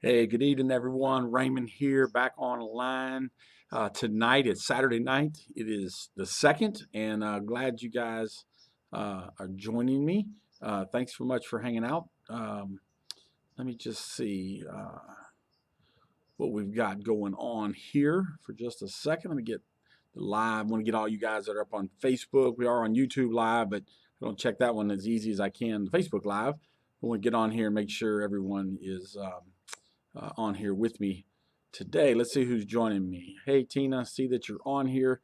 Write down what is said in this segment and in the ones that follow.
Hey, good evening, everyone. Raymond here, back online. Tonight, it's Saturday night. It is the second, and glad you guys are joining me. Thanks so much for hanging out. Let me just see what we've got going on here for just a second. Let me get the live. I want to get all you guys that are up on Facebook. We are on YouTube Live, but I don't check that one as easy as I can. Facebook Live. I want to get on here and make sure everyone is on here with me today. Let's see who's joining me. Hey, Tina, see that you're on here.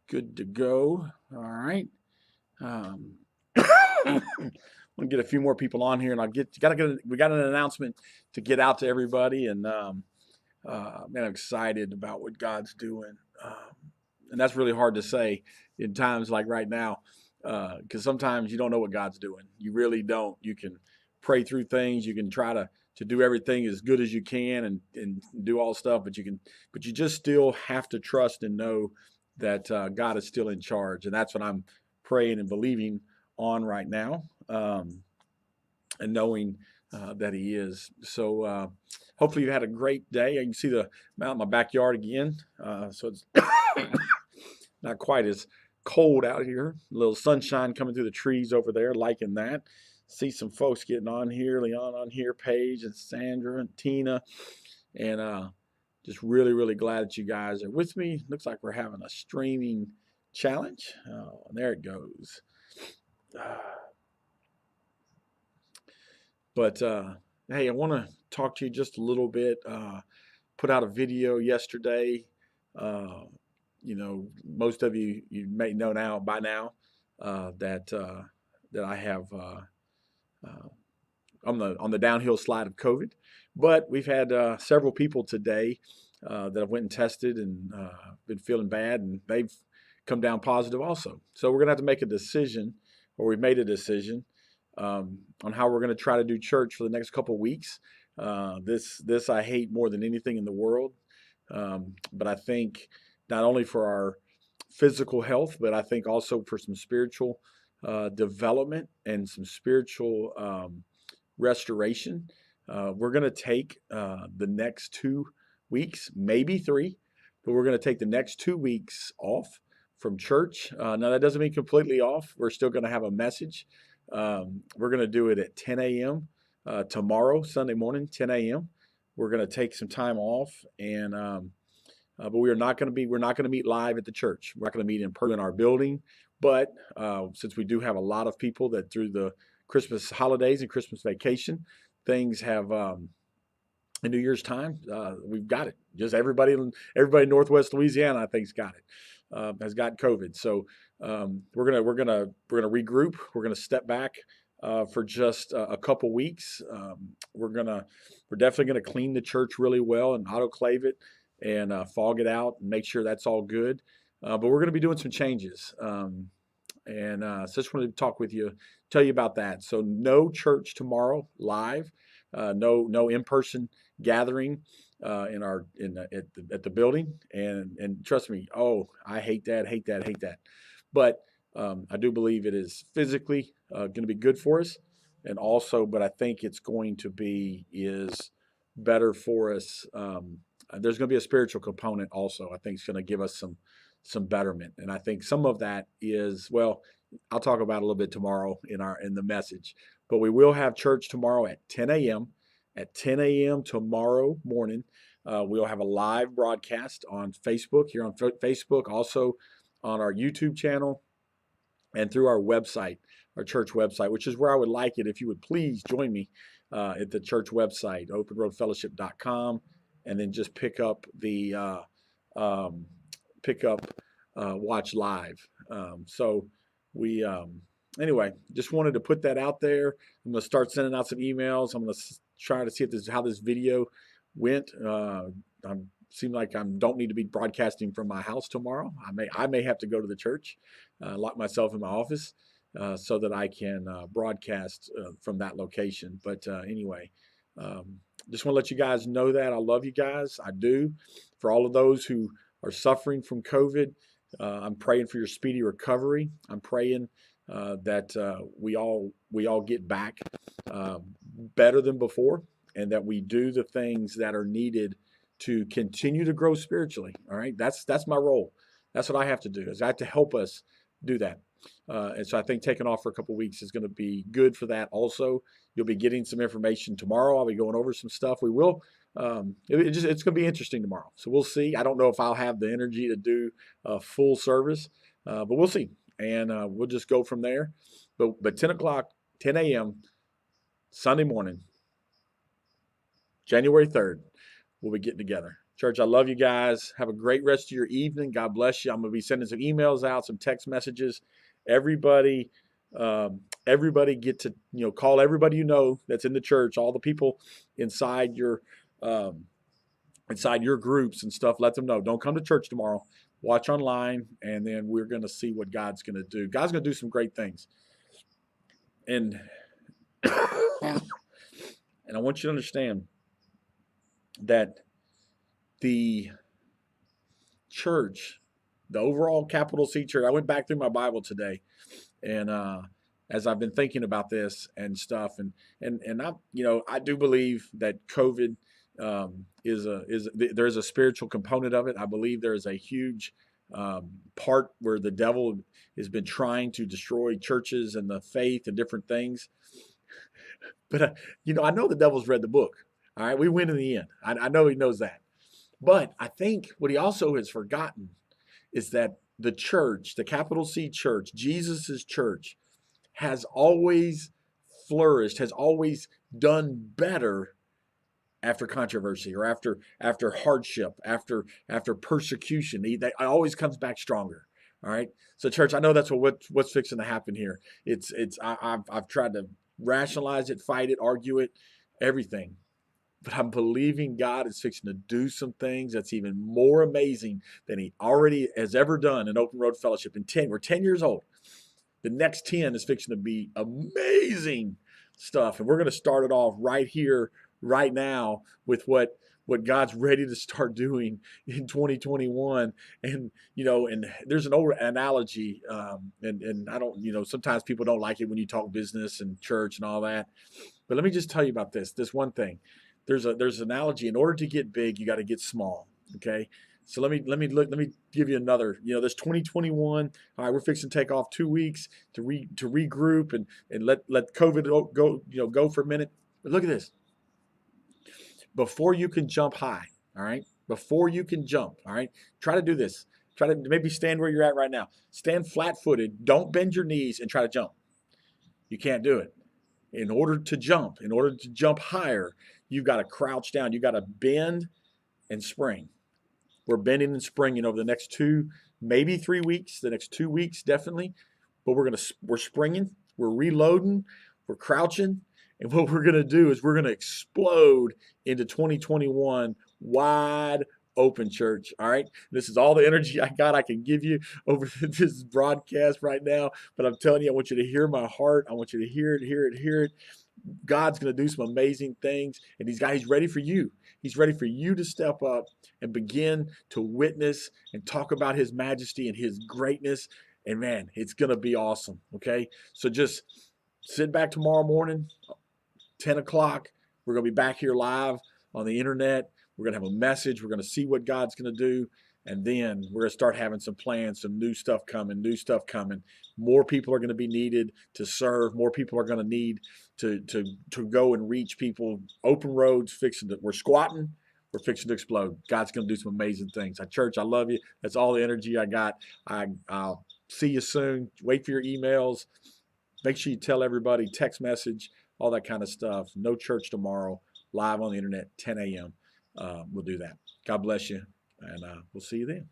Good to go. All right. I'm gonna get a few more people on here, and we got an announcement to get out to everybody, and man, I'm excited about what God's doing, and that's really hard to say in times like right now, because sometimes you don't know what God's doing. You really don't. You can pray through things. You can try to do everything as good as you can and do all stuff, but you just still have to trust and know that God is still in charge, and that's what I'm praying and believing on right now, and knowing that He is. So hopefully you had a great day. You can see the I'm out in my backyard again, so it's not quite as cold out here. A little sunshine coming through the trees over there, liking that. See some folks getting on here, Leon on here, Paige and Sandra and Tina, and just really, really glad that you guys are with me. Looks like we're having a streaming challenge. Oh, and there it goes. But hey, I want to talk to you just a little bit. Put out a video yesterday. Uh, Most of you may know now by now that I have uh, on the downhill slide of COVID. But we've had several people today that have went and tested and been feeling bad, and they've come down positive also. So we're gonna have to make a decision, or we've made a decision on how we're going to try to do church for the next couple of weeks. This I hate more than anything in the world, but I think not only for our physical health, but I think also for some spiritual development and some spiritual restoration. We're going to take the next 2 weeks, maybe three, but we're going to take the next 2 weeks off from church. Now, that doesn't mean completely off. We're still going to have a message. We're going to do it at 10 a.m. Tomorrow, Sunday morning, 10 a.m. We're going to take some time off, and but we're not going to meet live at the church. We're not going to meet in person in our building. But since we do have a lot of people that through the Christmas holidays and Christmas vacation, things have in New Year's time, we've got it. Just everybody in Northwest Louisiana, I think's got it, has got COVID. So we're gonna regroup. We're gonna step back for just a couple weeks. We're definitely gonna clean the church really well and autoclave it and fog it out and make sure that's all good. But we're gonna be doing some changes. So just wanted to talk with you, tell you about that. So no church tomorrow live, no in-person gathering at the building, and trust me, oh, I hate that. But I do believe it is physically going to be good for us, and also, but I think it's going to be is better for us. There's going to be a spiritual component also. I think it's going to give us some betterment, and I think some of that is, well, I'll talk about a little bit tomorrow in the message. But we will have church tomorrow at 10 a.m. At 10 a.m. tomorrow morning, we'll have a live broadcast on Facebook, here on Facebook, also on our YouTube channel, and through our website, our church website, which is where I would like it if you would please join me at the church website, openroadfellowship.com, and then just pick up watch live. So we anyway, just wanted to put that out there. I'm going to start sending out some emails. I'm going to try to see how this video went. I seem like I don't need to be broadcasting from my house tomorrow. I may have to go to the church, lock myself in my office, so that I can broadcast from that location. But anyway, just want to let you guys know that I love you guys. I do. For all of those who are suffering from COVID, I'm praying for your speedy recovery. I'm praying that we all get back better than before, and that we do the things that are needed to continue to grow spiritually. All right, that's my role. That's what I have to do. Is I have to help us do that. And so I think taking off for a couple of weeks is going to be good for that. Also, you'll be getting some information tomorrow. I'll be going over some stuff. We will. It's going to be interesting tomorrow. So we'll see. I don't know if I'll have the energy to do a full service, but we'll see. And we'll just go from there. But 10 o'clock, 10 a.m. Sunday morning, January 3rd, we'll be getting together. Church, I love you guys. Have a great rest of your evening. God bless you. I'm going to be sending some emails out, some text messages. Everybody, everybody get to, call everybody that's in the church, all the people inside um, your groups and stuff. Let them know. Don't come to church tomorrow. Watch online, and then we're going to see what God's going to do. God's going to do some great things. And and I want you to understand that the church, the overall capital C church, I went back through my Bible today, and as I've been thinking about this and stuff, and I do believe that COVID there's a spiritual component of it. I believe there is a huge part where the devil has been trying to destroy churches and the faith and different things. But I know the devil's read the book. All right, we win in the end. I know he knows that. But I think what he also has forgotten is that the church, the capital C church, Jesus's church, has always flourished, has always done better after controversy or after hardship, after persecution. It always comes back stronger. All right. So, church, I know that's what's fixing to happen here. I've tried to rationalize it, fight it, argue it, everything. But I'm believing God is fixing to do some things that's even more amazing than he already has ever done in Open Road Fellowship. We're 10 years old. The next 10 is fixing to be amazing stuff. And we're going to start it off right here, right now, with what God's ready to start doing in 2021. And, and there's an old analogy, and I don't, sometimes people don't like it when you talk business and church and all that. But let me just tell you about this one thing. There's an analogy. In order to get big, you got to get small. Okay. So let me give you another. This 2021. All right, we're fixing to take off 2 weeks to regroup and let COVID go for a minute. But look at this. Before you can jump high, all right. Before you can jump, all right. Try to do this. Try to maybe stand where you're at right now. Stand flat-footed. Don't bend your knees and try to jump. You can't do it. In order to jump higher, you've got to crouch down. You've got to bend and spring. We're bending and springing over the next 2, maybe 3 weeks, the next 2 weeks, definitely. But we're springing, we're reloading, we're crouching. And what we're going to do is we're going to explode into 2021 wide open, church. All right. This is all the energy I can give you over this broadcast right now. But I'm telling you, I want you to hear my heart. I want you to hear it. God's going to do some amazing things. And he's ready for you. He's ready for you to step up and begin to witness and talk about his majesty and his greatness. And man, it's going to be awesome. Okay. So just sit back tomorrow morning, 10 o'clock. We're going to be back here live on the internet. We're going to have a message. We're going to see what God's going to do. And then we're going to start having some plans, some new stuff coming. More people are going to be needed to serve. More people are going to need to go and reach people. Open roads, we're squatting. We're fixing to explode. God's going to do some amazing things. Church, I love you. That's all the energy I got. I'll see you soon. Wait for your emails. Make sure you tell everybody, text message, all that kind of stuff. No church tomorrow, live on the internet, 10 a.m. We'll do that. God bless you, and we'll see you then.